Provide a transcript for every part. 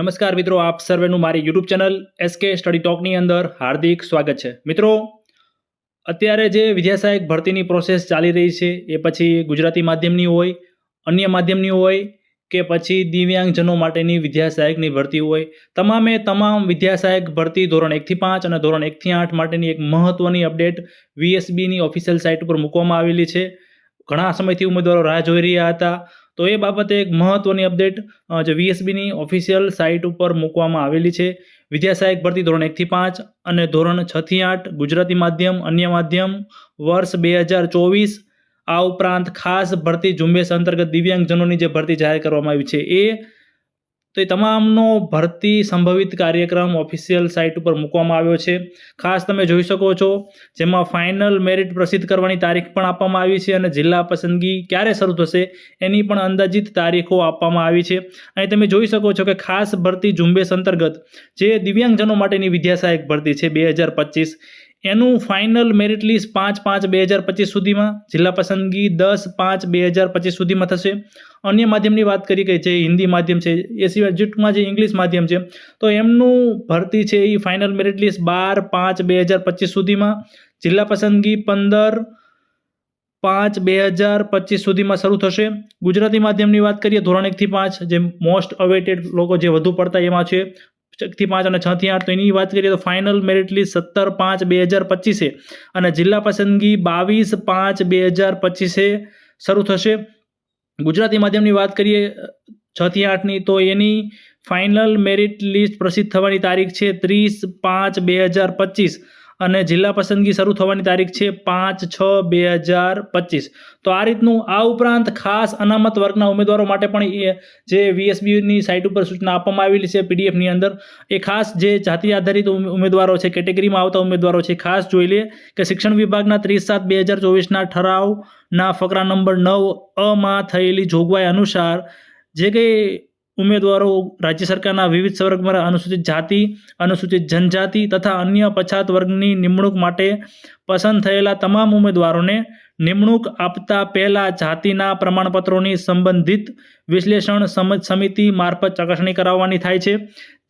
નમસ્કાર મિત્રો, આપ સર્વેનું મારી યુટ્યુબ ચેનલ SK સ્ટડી ટોકની અંદર હાર્દિક સ્વાગત છે। મિત્રો, અત્યારે જે વિદ્યા સહાયક ભરતીની પ્રોસેસ ચાલી રહી છે એ પછી ગુજરાતી માધ્યમની હોય, અન્ય માધ્યમની હોય કે પછી દિવ્યાંગજનો માટેની વિદ્યા સહાયકની ભરતી હોય, તમામ વિદ્યા સહાયક ભરતી ધોરણ 1 થી 5 અને ધોરણ 1 થી 8 માટેની એક મહત્વની અપડેટ VSBની ઓફિશિયલ સાઇટ ઉપર મૂકવામાં આવેલી છે। ઘણા સમયથી ઉમેદવારો રાહ જોઈ રહ્યા હતા, તો એ બાબતે એક મહત્વની અપડેટ જે VSBની ઓફિશિયલ સાઇટ ઉપર મૂકવામાં આવેલી છે। વિદ્યા સહાયક ભરતી ધોરણ 1 થી 5 અને ધોરણ 6 થી 8 ગુજરાતી માધ્યમ, અન્ય માધ્યમ વર્ષ 2024, આ ઉપરાંત ખાસ ભરતી ઝુંબેશ અંતર્ગત દિવ્યાંગજનોની જે ભરતી જાહેર કરવામાં આવી છે એ તમામનો ભરતી સંભવિત કાર્યક્રમ ઓફિશિયલ સાઇટ ઉપર મૂકવામાં આવ્યો છે। ખાસ તમે જોઈ શકો છો, જેમાં ફાઇનલ મેરિટ પ્રસિદ્ધ કરવાની તારીખ પણ આપવામાં આવી છે અને જિલ્લા પસંદગી ક્યારે શરૂ થશે એની પણ અંદાજિત તારીખો આપવામાં આવી છે। અહીં તમે જોઈ શકો છો કે ખાસ ભરતી ઝુંબેશ અંતર્ગત જે દિવ્યાંગજનો માટેની વિદ્યા સહાયક ભરતી છે 2025, એનું ફાઇનલ મેરિટ લિસ્ટ 5/5/2025 સુધીમાં, જિલ્લા પસંદગી 10/5/2025 સુધીમાં થશે। અન્ય માધ્યમની વાત કરીએ કે જે હિન્દી માધ્યમ છે, એ સિવાય જૂથમાં જે ઇંગ્લિશ માધ્યમ છે, તો એમનું ભરતી છે એ ફાઇનલ મેરિટ લિસ્ટ 12/5/2025 સુધીમાં, જિલ્લા પસંદગી 15/5/2025 સુધીમાં શરૂ થશે। ગુજરાતી માધ્યમની વાત કરીએ ધોરણ 1 થી 5, જે મોસ્ટ અવેટેડ લોકો જે વધુ પડતા એમાં છે 1 થી 5 અને 6 થી 8, તો એની વાત કરીએ તો ફાઇનલ મેરિટ લિસ્ટ 17/5/2025 અને જિલ્લા પસંદગી 22/5/2025 શરૂ થશે। ગુજરાતી માધ્યમની વાત કરીએ 6 થી 8ની, તો એની ફાઇનલ મેરિટ લિસ્ટ પ્રસિદ્ધ થવાની તારીખ છે 30/5/2025 અને જિલ્લા પસંદગી શરૂ થવાની તારીખ છે 5/6/2025। તો આ રીતનું, આ ઉપરાંત ખાસ અનામત વર્ગના ઉમેદવારો માટે પણ જે VSBની સાઇટ ઉપર સૂચના આપવામાં આવેલી છે PDFની અંદર, એ ખાસ જે જાતિ આધારિત ઉમેદવારો છે, કેટેગરીમાં આવતા ઉમેદવારો છે, ખાસ જોઈ લે કે શિક્ષણ વિભાગના 30/7/2024ના ઠરાવના ફકરા નંબર 9 થયેલી જોગવાઈ અનુસાર જે કંઈ ઉમેદવારો રાજ્ય સરકારના વિવિધ સંવર્ગમાં અનુસૂચિત જાતિ, અનુસૂચિત જનજાતિ તથા અન્ય પછાત વર્ગની નિમણૂક માટે પસંદ થયેલા તમામ ઉમેદવારોને નિમણૂક આપતા પહેલા જાતિના પ્રમાણપત્રોની સંબંધિત વિશ્લેષણ સમિતિ મારફત ચકાસણી કરાવવાની થાય છે,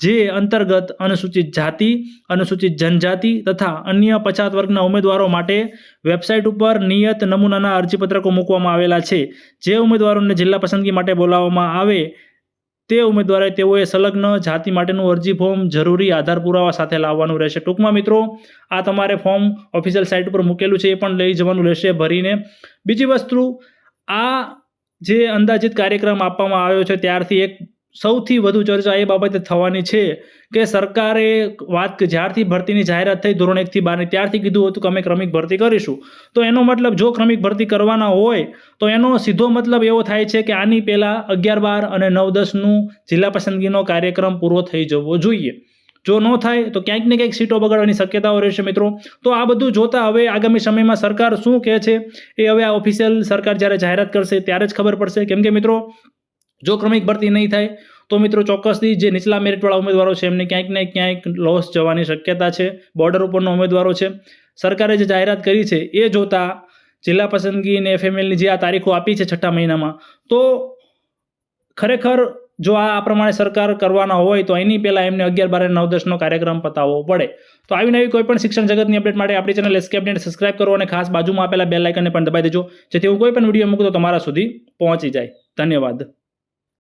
જે અંતર્ગત અનુસૂચિત જાતિ, અનુસૂચિત જનજાતિ તથા અન્ય પછાત વર્ગના ઉમેદવારો માટે વેબસાઇટ ઉપર નિયત નમૂનાના અરજીપત્રકો મૂકવામાં આવેલા છે। જે ઉમેદવારોને જિલ્લા પસંદગી માટે બોલાવવામાં આવે તે તેઓએ સંલગ્ન જાતિ માટેનું અરજી ફોર્મ જરૂરી આધાર પુરાવા સાથે લાવવાનું રહેશે। ટૂંકમાં મિત્રો, આ તમારે ફોર્મ ઓફિશિયલ સાઇટ ઉપર મૂકેલું છે, એ પણ લઈ જવાનું રહેશે ભરીને। બીજી વસ્તુ, આ જે અંદાજિત કાર્યક્રમ આપવામાં આવ્યો છે ત્યારથી એક સૌથી વધુ ચર્ચા એ બાબતે થવાની છે કે સરકારે જ્યારથી ભરતીની જાહેરાત થઈ ધોરણ 1 થી 12ની, ત્યારથી કીધું હતું કે અમે ક્રમિક ભરતી કરીશું। તો એનો મતલબ, જો ક્રમિક ભરતી કરવાના હોય તો એનો સીધો મતલબ એવો થાય છે કે આની પહેલાં 11-12 અને 9-10નું જિલ્લા પસંદગીનો કાર્યક્રમ પૂરો થઈ જવો જોઈએ। જો ન થાય તો ક્યાંક ને ક્યાંક સીટો બગાડવાની શક્યતાઓ રહેશે મિત્રો। તો આ બધું જોતા હવે આગામી સમયમાં સરકાર શું કહે છે એ હવે આ ઓફિશિયલ સરકાર જ્યારે જાહેરાત કરશે ત્યારે જ ખબર પડશે। કેમ કે મિત્રો, જો ક્રમિક ભરતી નહીં થાય તો મિત્રો ચોક્કસથી જે નીચલા મેરિટવાળા ઉમેદવારો છે એમને ક્યાંક ને ક્યાંક લોસ જવાની શક્યતા છે। બોર્ડર ઉપરના ઉમેદવારો છે, સરકારે જે જાહેરાત કરી છે એ જોતા જિલ્લા પસંદગી અને FMLની જે આ તારીખો આપી છે 6 મહિનામાં, તો ખરેખર જો આ પ્રમાણે સરકાર કરવાના હોય તો એની પહેલાં એમને 11-12 અને 9-10નો કાર્યક્રમ પતાવવો પડે। તો આવી નવી કોઈ પણ શિક્ષણ જગતની અપડેટ માટે આપણી ચેનલ SK અપડેટ સબસ્ક્રાઇબ કરો અને ખાસ બાજુમાં આપેલા બેલ આઇકનને પણ દબાવી દેજો, જેથી હું કોઈ પણ વિડીયો મૂકું તો તમારા સુધી પહોંચી જાય। ધન્યવાદ।